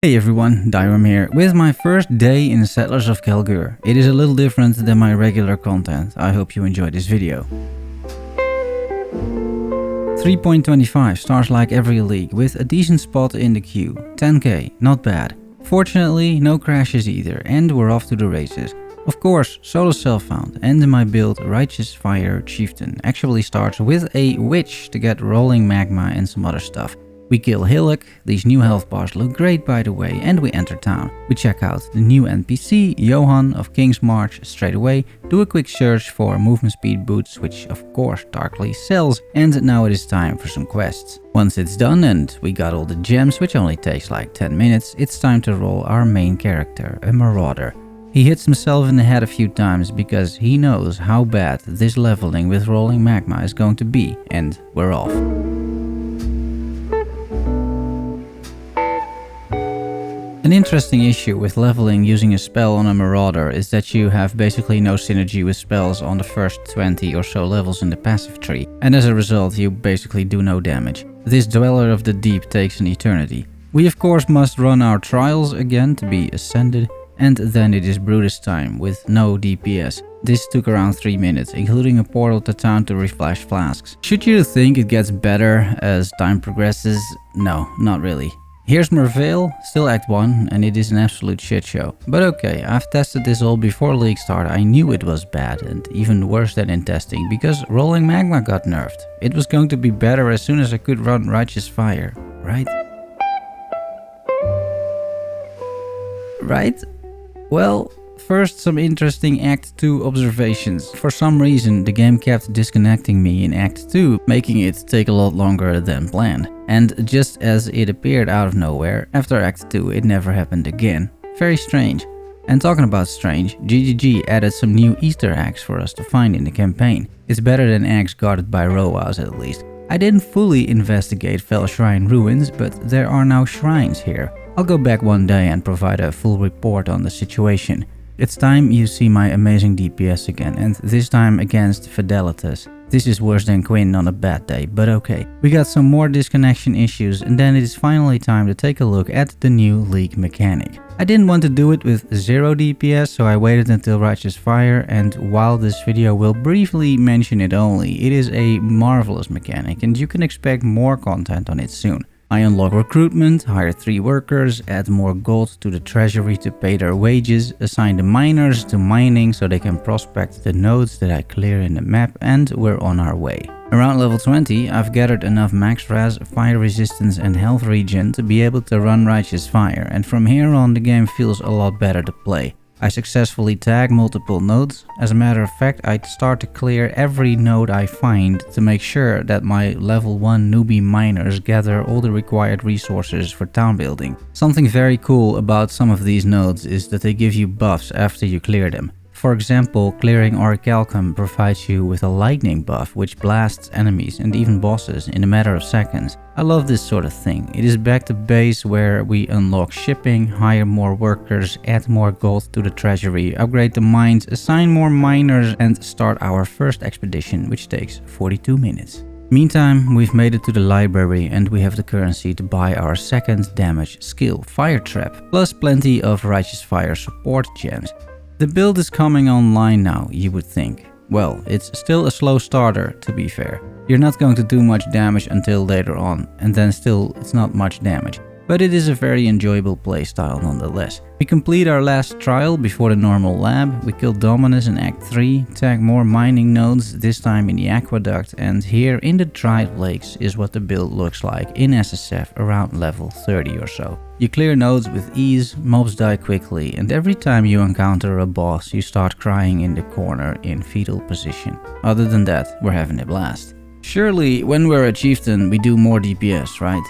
Hey everyone, Thyworm here, with my first day in Settlers of Kalguur. It is a little different than my regular content. I hope you enjoyed this video. 3.25 starts like every league, with a decent spot in the queue. 10k, not bad. Fortunately, no crashes either, and we're off to the races. Of course, solo self-found, and in my build, Righteous Fire Chieftain actually starts with a witch to get rolling magma and some other stuff. We kill Hillock, these new health bars look great by the way, and we enter town. We check out the new NPC, Johan of King's March, straight away, do a quick search for movement speed boots, which of course Darkly sells, and now it is time for some quests. Once it's done and we got all the gems, which only takes like 10 minutes, it's time to roll our main character, a Marauder. He hits himself in the head a few times because he knows how bad this leveling with rolling magma is going to be, and we're off. An interesting issue with leveling using a spell on a Marauder is that you have basically no synergy with spells on the first 20 or so levels in the passive tree, and as a result you basically do no damage. This Dweller of the Deep takes an eternity. We of course must run our trials again to be ascended, and then it is Brutus time with no DPS. This took around 3 minutes, including a portal to town to reflash flasks. Should you think it gets better as time progresses? No, not really. Here's Merveil, still Act 1, and it is an absolute shit show. But okay, I've tested this all before League start. I knew it was bad, and even worse than in testing, because rolling magma got nerfed. It was going to be better as soon as I could run Righteous Fire, right? Right? Well, first some interesting Act 2 observations. For some reason, the game kept disconnecting me in Act 2, making it take a lot longer than planned. And just as it appeared out of nowhere, after Act 2 it never happened again. Very strange. And talking about strange, GGG added some new Easter eggs for us to find in the campaign. It's better than eggs guarded by Roas at least. I didn't fully investigate Fell Shrine ruins, but there are now shrines here. I'll go back one day and provide a full report on the situation. It's time you see my amazing DPS again, and this time against Fidelitas. This is worse than Quinn on a bad day, but okay. We got some more disconnection issues, and then it is finally time to take a look at the new League mechanic. I didn't want to do it with 0 DPS, so I waited until Righteous Fire, and while this video will briefly mention it only, it is a marvelous mechanic, and you can expect more content on it soon. I unlock recruitment, hire 3 workers, add more gold to the treasury to pay their wages, assign the miners to mining so they can prospect the nodes that I clear in the map, and we're on our way. Around level 20, I've gathered enough max res, fire resistance and health regen to be able to run Righteous Fire, and from here on the game feels a lot better to play. I successfully tag multiple nodes. As a matter of fact, I start to clear every node I find to make sure that my level 1 newbie miners gather all the required resources for town building. Something very cool about some of these nodes is that they give you buffs after you clear them. For example, clearing Orichalcum provides you with a lightning buff which blasts enemies and even bosses in a matter of seconds. I love this sort of thing. It is back to base where we unlock shipping, hire more workers, add more gold to the treasury, upgrade the mines, assign more miners and start our first expedition, which takes 42 minutes. Meantime, we've made it to the library and we have the currency to buy our second damage skill, Fire Trap, plus plenty of Righteous Fire support gems. The build is coming online now, you would think. Well, it's still a slow starter, to be fair. You're not going to do much damage until later on, and then still it's not much damage. But it is a very enjoyable playstyle nonetheless. We complete our last trial before the normal lab, we kill Dominus in Act 3, tag more mining nodes, this time in the aqueduct, and here in the dried lakes is what the build looks like in SSF around level 30 or so. You clear nodes with ease, mobs die quickly, and every time you encounter a boss you start crying in the corner in fetal position. Other than that, we're having a blast. Surely when we're a chieftain we do more DPS, right?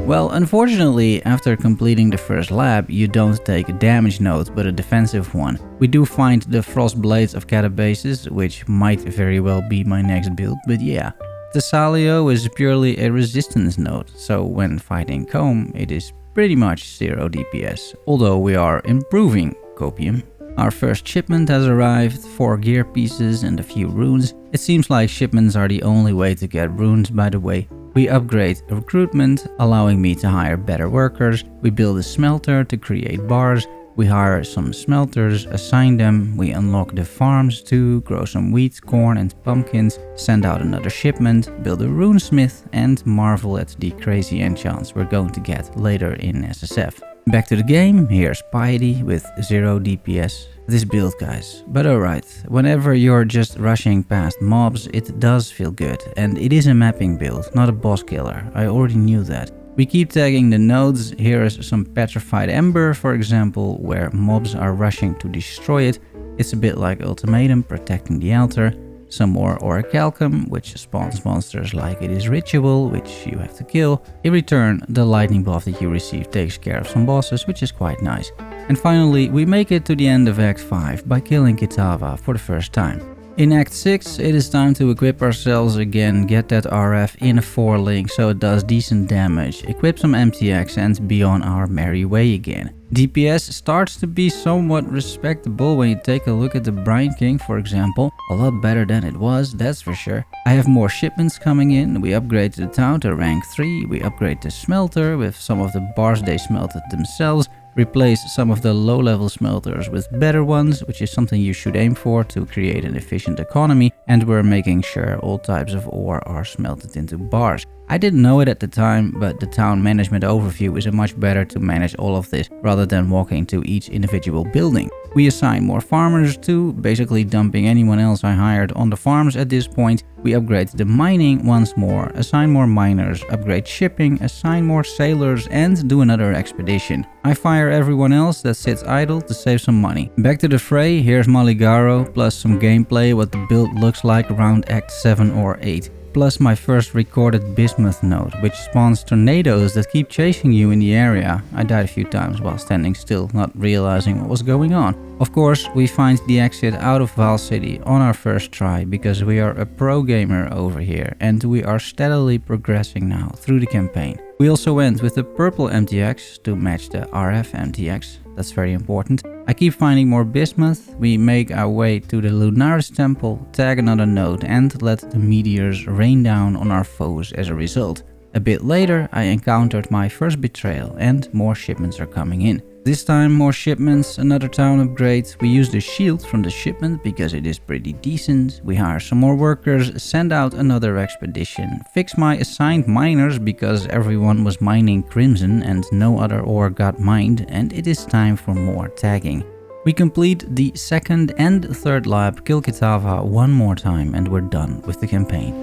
Well, unfortunately, after completing the first lab, you don't take a damage node, but a defensive one. We do find the Frost Blades of Catabasis, which might very well be my next build, but yeah. Thessalio is purely a resistance node, so when fighting Comb, it is pretty much 0 DPS, although we are improving Copium. Our first shipment has arrived, 4 gear pieces and a few runes. It seems like shipments are the only way to get runes, by the way. We upgrade recruitment, allowing me to hire better workers. We build a smelter to create bars. We hire some smelters, assign them, we unlock the farms too, grow some wheat, corn and pumpkins, send out another shipment, build a runesmith, and marvel at the crazy enchants we're going to get later in SSF. Back to the game, here's Piety with 0 DPS. This build, guys. But alright, whenever you're just rushing past mobs, it does feel good. And it is a mapping build, not a boss killer. I already knew that. We keep tagging the nodes. Here is some petrified ember, for example, where mobs are rushing to destroy it. It's a bit like Ultimatum, protecting the altar. Some more orichalcum, which spawns monsters like it is ritual, which you have to kill. In return, the lightning buff that you receive takes care of some bosses, which is quite nice. And finally, we make it to the end of Act 5 by killing Kitava for the first time. In Act 6, it is time to equip ourselves again, get that RF in a 4-link so it does decent damage, equip some MTX and be on our merry way again. DPS starts to be somewhat respectable when you take a look at the Brine King, for example. A lot better than it was, that's for sure. I have more shipments coming in, we upgrade the town to rank 3, we upgrade the smelter with some of the bars they smelted themselves. Replace some of the low-level smelters with better ones, which is something you should aim for to create an efficient economy, and we're making sure all types of ore are smelted into bars. I didn't know it at the time, but the town management overview is much better to manage all of this rather than walking to each individual building. We assign more farmers too, basically dumping anyone else I hired on the farms at this point. We upgrade the mining once more, assign more miners, upgrade shipping, assign more sailors and do another expedition. I fire everyone else that sits idle to save some money. Back to the fray, here's Maligaro plus some gameplay what the build looks like around Act 7 or 8. Plus my first recorded bismuth node, which spawns tornadoes that keep chasing you in the area. I died a few times while standing still, not realizing what was going on. Of course, we find the exit out of Val City on our first try, because we are a pro gamer over here and we are steadily progressing now through the campaign. We also went with the purple MTX to match the RF MTX. That's very important. I keep finding more bismuth. We make our way to the Lunaris temple, tag another node and let the meteors rain down on our foes as a result. A bit later I encountered my first betrayal and more shipments are coming in. This time more shipments, another town upgrade. We use the shield from the shipment because it is pretty decent. We hire some more workers, send out another expedition, fix my assigned miners because everyone was mining crimson and no other ore got mined, and it is time for more tagging. We complete the second and third lab, kill Kitava one more time and we're done with the campaign.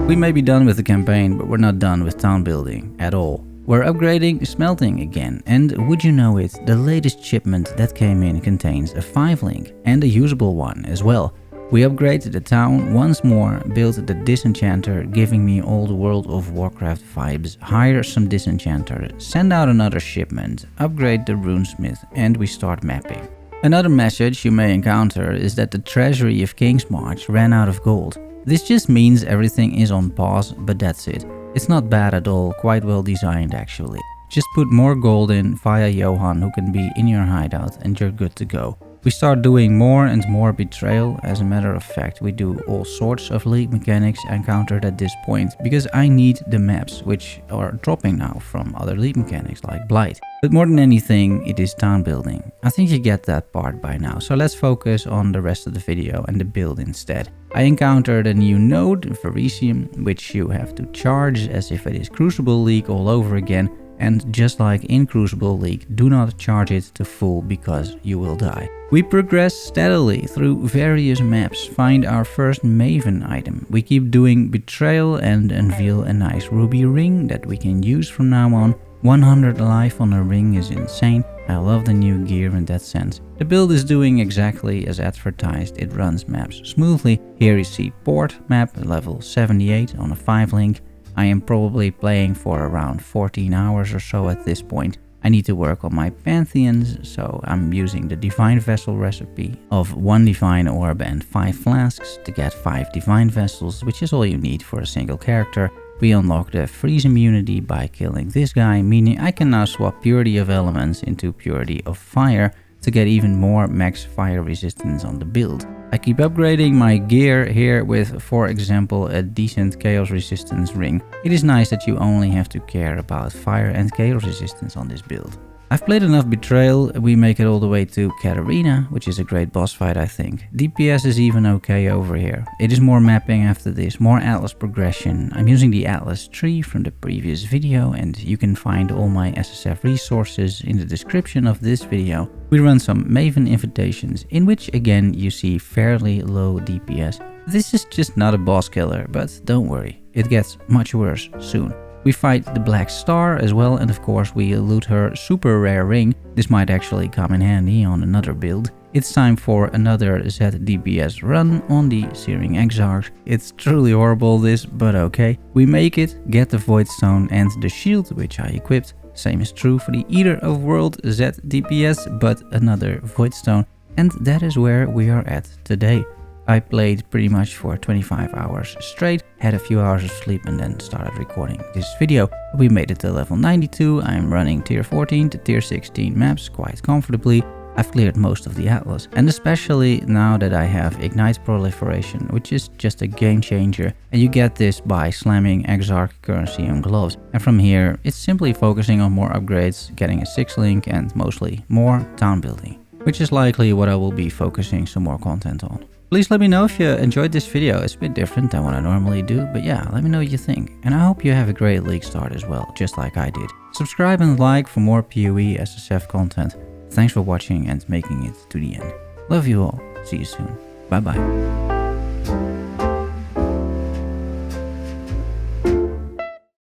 We may be done with the campaign, but we're not done with town building at all. We're upgrading smelting again, and would you know it, the latest shipment that came in contains a 5-link and a usable one as well. We upgrade the town once more, build the disenchanter, giving me old World of Warcraft vibes, hire some disenchanters, send out another shipment, upgrade the runesmith, and we start mapping. Another message you may encounter is that the treasury of Kingsmarch ran out of gold. This just means everything is on pause, but that's it. It's not bad at all, quite well designed actually. Just put more gold in via Johan who can be in your hideout and you're good to go. We start doing more and more betrayal. As a matter of fact, we do all sorts of league mechanics encountered at this point because I need the maps, which are dropping now from other league mechanics like Blight. But more than anything, it is town building. I think you get that part by now, so let's focus on the rest of the video and the build instead. I encountered a new node, Verisium, which you have to charge as if it is Crucible League all over again. And just like in Crucible League, do not charge it to full because you will die. We progress steadily through various maps, find our first Maven item. We keep doing betrayal and unveil a nice ruby ring that we can use from now on. 100 life on a ring is insane. I love the new gear in that sense. The build is doing exactly as advertised, it runs maps smoothly. Here you see Port map level 78 on a 5-link. I am probably playing for around 14 hours or so at this point. I need to work on my pantheons, so I'm using the Divine Vessel recipe of 1 Divine Orb and 5 flasks to get 5 Divine Vessels, which is all you need for a single character. We unlock the freeze immunity by killing this guy, meaning I can now swap purity of elements into purity of fire to get even more max fire resistance on the build. I keep upgrading my gear here with, for example, a decent chaos resistance ring. It is nice that you only have to care about fire and chaos resistance on this build. I've played enough Betrayal, we make it all the way to Katarina, which is a great boss fight I think. DPS is even okay over here. It is more mapping after this, more Atlas progression. I'm using the Atlas tree from the previous video and you can find all my SSF resources in the description of this video. We run some Maven invitations, in which again you see fairly low DPS. This is just not a boss killer, but don't worry, it gets much worse soon. We fight the Black Star as well, and of course we loot her super rare ring. This might actually come in handy on another build. It's time for another ZDPS run on the Searing Exarch. It's truly horrible this, but okay. We make it, get the Void Stone and the shield which I equipped. Same is true for the Eater of World ZDPS, but another Void Stone. And that is where we are at today. I played pretty much for 25 hours straight, had a few hours of sleep and then started recording this video. We made it to level 92, I'm running tier 14 to tier 16 maps quite comfortably. I've cleared most of the Atlas, and especially now that I have Ignite Proliferation, which is just a game changer, and you get this by slamming Exarch currency on gloves. And from here, it's simply focusing on more upgrades, getting a 6-link and mostly more town building, which is likely what I will be focusing some more content on. Please let me know if you enjoyed this video. It's a bit different than what I normally do, but yeah, let me know what you think. And I hope you have a great league start as well, just like I did. Subscribe and like for more PoE SSF content. Thanks for watching and making it to the end. Love you all. See you soon. Bye bye.